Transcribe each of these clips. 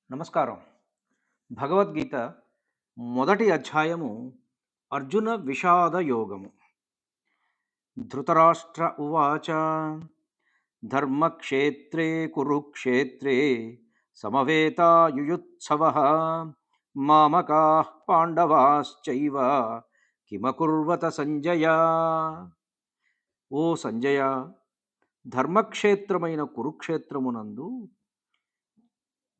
నమస్కారం. భగవద్గీత మొదటి అధ్యాయము అర్జున విషాద యోగము. ధృతరాష్ట్ర ఉవాచ ధర్మక్షేత్రే కురుక్షేత్రే సమవేతాయుయుత్సవః మామకాః పాండవాశ్చైవ కిమకుర్వత సంజయ. ఓ సంజయ, ధర్మక్షేత్రమైన కురుక్షేత్రమునందు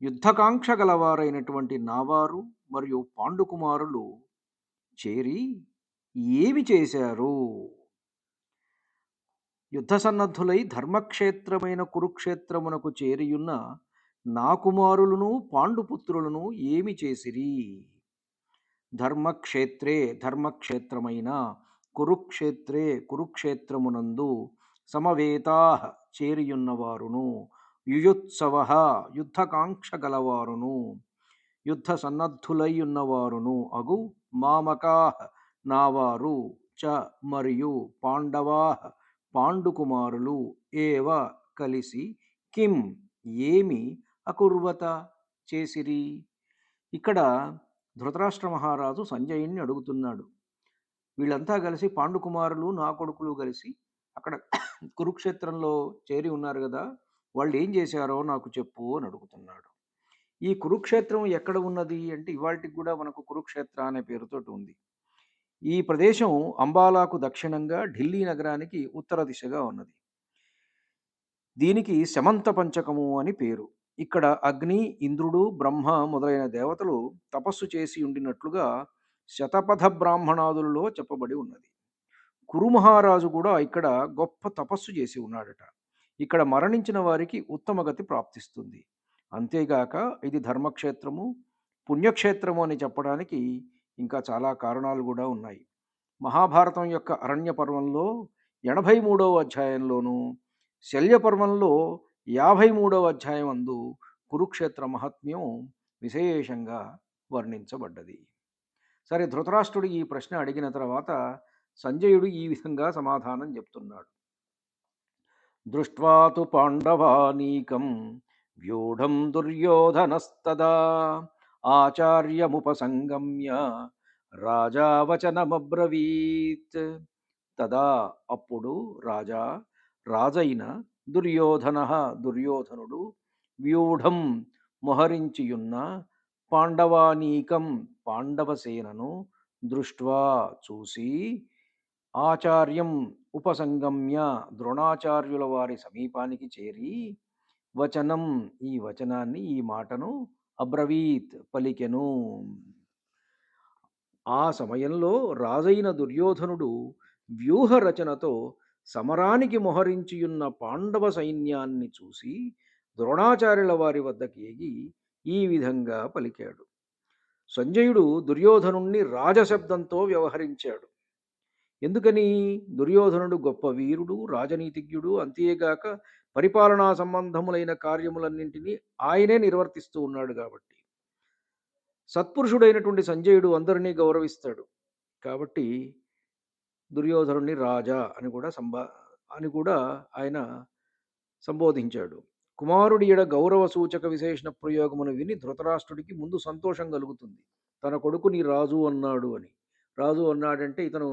యుద్ధకాంక్ష గలవారైనటువంటి నావారు మరియు పాండుకుమారులు చేరి ఏమి చేశారు? యుద్ధ సన్నద్ధులై ధర్మక్షేత్రమైన కురుక్షేత్రమునకు చేరియున్న నా కుమారులను పాండుపుత్రులను ఏమి చేసిరి? ధర్మక్షేత్రే ధర్మక్షేత్రమైన కురుక్షేత్రే కురుక్షేత్రమునందు సమవేతా చేరియున్నవారును యుయుత్సవ యుద్ధకాంక్ష గలవారును యుద్ధ సన్నద్ధులై ఉన్నవారును అగు మామకా నావారు చ మరియు పాండవా పాండుకుమారులు ఏవ కలిసి కిం ఏమి అకుర్వత చేసిరి. ఇక్కడ ధృతరాష్ట్ర మహారాజు సంజయుణ్ణి అడుగుతున్నాడు. వీళ్ళంతా కలిసి పాండుకుమారులు నా కొడుకులు కలిసి అక్కడ కురుక్షేత్రంలో చేరి ఉన్నారు కదా, వాళ్ళు ఏం చేశారో నాకు చెప్పు అని అడుగుతున్నాడు. ఈ కురుక్షేత్రం ఎక్కడ ఉన్నది అంటే ఇవాళకి కూడా మనకు కురుక్షేత్ర అనే పేరుతోటి ఉంది. ఈ ప్రదేశం అంబాలాకు దక్షిణంగా ఢిల్లీ నగరానికి ఉత్తర దిశగా ఉన్నది. దీనికి శమంత పంచకము అని పేరు. ఇక్కడ అగ్ని, ఇంద్రుడు, బ్రహ్మ మొదలైన దేవతలు తపస్సు చేసి ఉండినట్లుగా శతపథ బ్రాహ్మణాదులలో చెప్పబడి ఉన్నది. కురుమహారాజు కూడా ఇక్కడ గొప్ప తపస్సు చేసి ఉన్నాడట. ఇక్కడ మరణించిన వారికి ఉత్తమ గతి ప్రాప్తిస్తుంది. అంతేగాక ఇది ధర్మక్షేత్రము, పుణ్యక్షేత్రము అని చెప్పడానికి ఇంకా చాలా కారణాలు కూడా ఉన్నాయి. మహాభారతం యొక్క అరణ్య పర్వంలో 83వ అధ్యాయంలోనూ, శల్య పర్వంలో 53వ అధ్యాయం అందు కురుక్షేత్ర మహాత్మ్యం విశేషంగా వర్ణించబడ్డది. సరే, ధృతరాష్ట్రుడు ఈ ప్రశ్న అడిగిన తర్వాత సంజయుడు ఈ విధంగా సమాధానం చెప్తున్నాడు. దృష్ట్వా తు పాండవానీకం వ్యూఢం దుర్యోధనస్తదా ఆచార్యముపసంగమ్య రాజా వచనమబ్రవీత్. తదా అప్పుడు రాజైన దుర్యోధనుడు వ్యూఢం మొహరించియున్న పాండవానీకం పాండవసేనను దృష్ట్వా చూసి ఆచార్యం ఉపసంగమ్య ద్రోణాచార్యుల వారి సమీపానికి చేరి వచనం ఈ వచనాన్ని ఈ మాటను అబ్రవీత్ పలికెను. ఆ సమయంలో రాజైన దుర్యోధనుడు వ్యూహ రచనతో సమరానికి మొహరించియున్న పాండవ సైన్యాన్ని చూసి ద్రోణాచార్యుల వారి వద్దకు ఎగి ఈ విధంగా పలికాడు. సంజయుడు దుర్యోధనుణ్ణి రాజశబ్దంతో వ్యవహరించాడు. ఎందుకని? దుర్యోధనుడు గొప్ప వీరుడు, రాజనీతిజ్ఞుడు, అంతేగాక పరిపాలనా సంబంధములైన కార్యములన్నింటినీ ఆయనే నిర్వర్తిస్తూ ఉన్నాడు కాబట్టి. సత్పురుషుడైనటువంటి సంజయుడు అందరినీ గౌరవిస్తాడు కాబట్టి దుర్యోధనుడిని రాజా అని కూడా ఆయన సంబోధించాడు. కుమారుడి ఎడ గౌరవ సూచక విశేషణ ప్రయోగమును విని ధృతరాష్ట్రుడికి ముందు సంతోషం కలుగుతుంది. తన కొడుకుని రాజు అన్నాడు అని. రాజు అన్నాడంటే ఇతను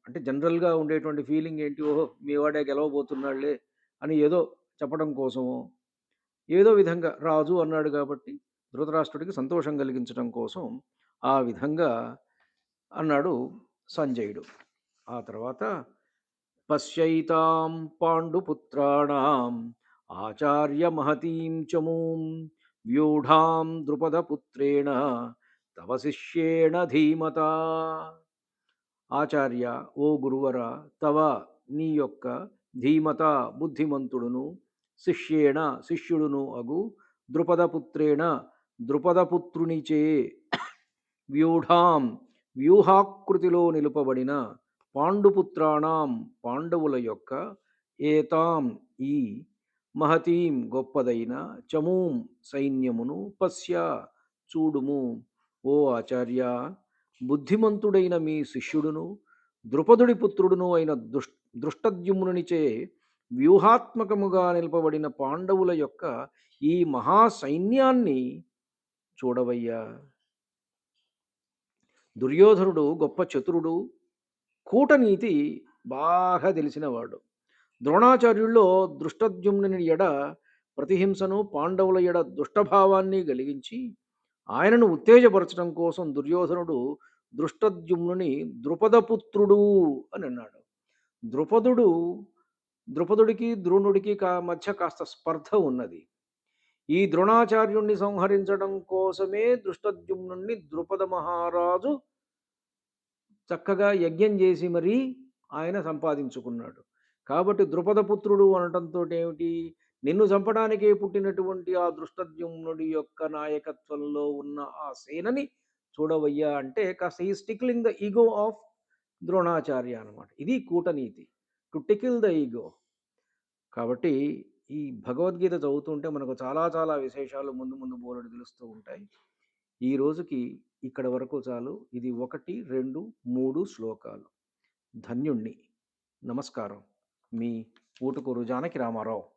అంటే జనరల్గా ఉండేటువంటి ఫీలింగ్ ఏంటి, ఓహో మీవాడే గెలవబోతున్నాడులే అని ఏదో చెప్పడం కోసమో, ఏదో విధంగా రాజు అన్నాడు కాబట్టి ధృతరాష్ట్రుడికి సంతోషం కలిగించడం కోసం ఆ విధంగా అన్నాడు సంజయుడు. ఆ తర్వాత పశ్యైతాం పాండుపుత్రాణం ఆచార్య మహతీం చమూం వ్యూఢాం ద్రుపదపుత్రేణ తవ శిష్యేణ ధీమత. ఆచార్య, ఓ గురువర, తవ నీ యొక్క ధీమత బుద్ధిమంతుడును, శిష్యేణ శిష్యుడును అగు ద్రుపదపుత్రేణ ద్రుపదపుత్రునిచే వ్యూఢాం వ్యూహాకృతిలో నిలుపబడిన పాండుపుత్రాణం పాండవుల యొక్క ఏతాం ఈ మహతీం గొప్పదైన చమూం సైన్యమును పశ్య చూడుము. ఓ ఆచార్య, బుద్ధిమంతుడైన మీ శిష్యుడును ద్రుపదుడి పుత్రుడును అయిన దృష్టద్యుమ్నునిచే వ్యూహాత్మకముగా నిలపబడిన పాండవుల యొక్క ఈ మహాసైన్యాన్ని చూడవయ్యా. దుర్యోధనుడు గొప్ప చతురుడు, కూటనీతి బాగా తెలిసినవాడు. ద్రోణాచార్యుల్లో దృష్టద్యుమ్నుని ఎడ ప్రతిహింసను, పాండవుల ఎడ దుష్టభావాన్ని కలిగించి ఆయనను ఉత్తేజపరచడం కోసం దుర్యోధనుడు దృష్టద్యుమ్నుని ద్రుపదపుత్రుడు అని అన్నాడు. ద్రుపదుడు ద్రుపదుడికి ద్రోణుడికి మధ్య కాస్త స్పర్ధ ఉన్నది. ఈ ద్రోణాచార్యుణ్ణి సంహరించడం కోసమే దృష్టద్యుమ్నుణ్ణి ద్రుపద మహారాజు చక్కగా యజ్ఞం చేసి మరీ ఆయన సంపాదించుకున్నాడు. కాబట్టి ద్రుపదపుత్రుడు అనటంతో ఏమిటి, నిన్ను చంపడానికే పుట్టినటువంటి ఆ దృష్టద్యుమ్నుడి యొక్క నాయకత్వంలో ఉన్న ఆ సేనని చూడవయ్యా అంటే కాస్త ఈ స్టిక్లింగ్ ద ఈగో ఆఫ్ ద్రోణాచార్య అనమాట. ఇది కూటనీతి, టు టికిల్ ద ఈగో. కాబట్టి ఈ భగవద్గీత చదువుతుంటే మనకు చాలా చాలా విశేషాలు ముందు ముందు బోలెడు తెలుస్తూ ఉంటాయి. ఈ రోజుకి ఇక్కడ వరకు చాలు. ఇది 1, 2, 3 శ్లోకాలు. ధన్యుణ్ణి. నమస్కారం. మీ ఊటుకూరు జానకి రామారావు.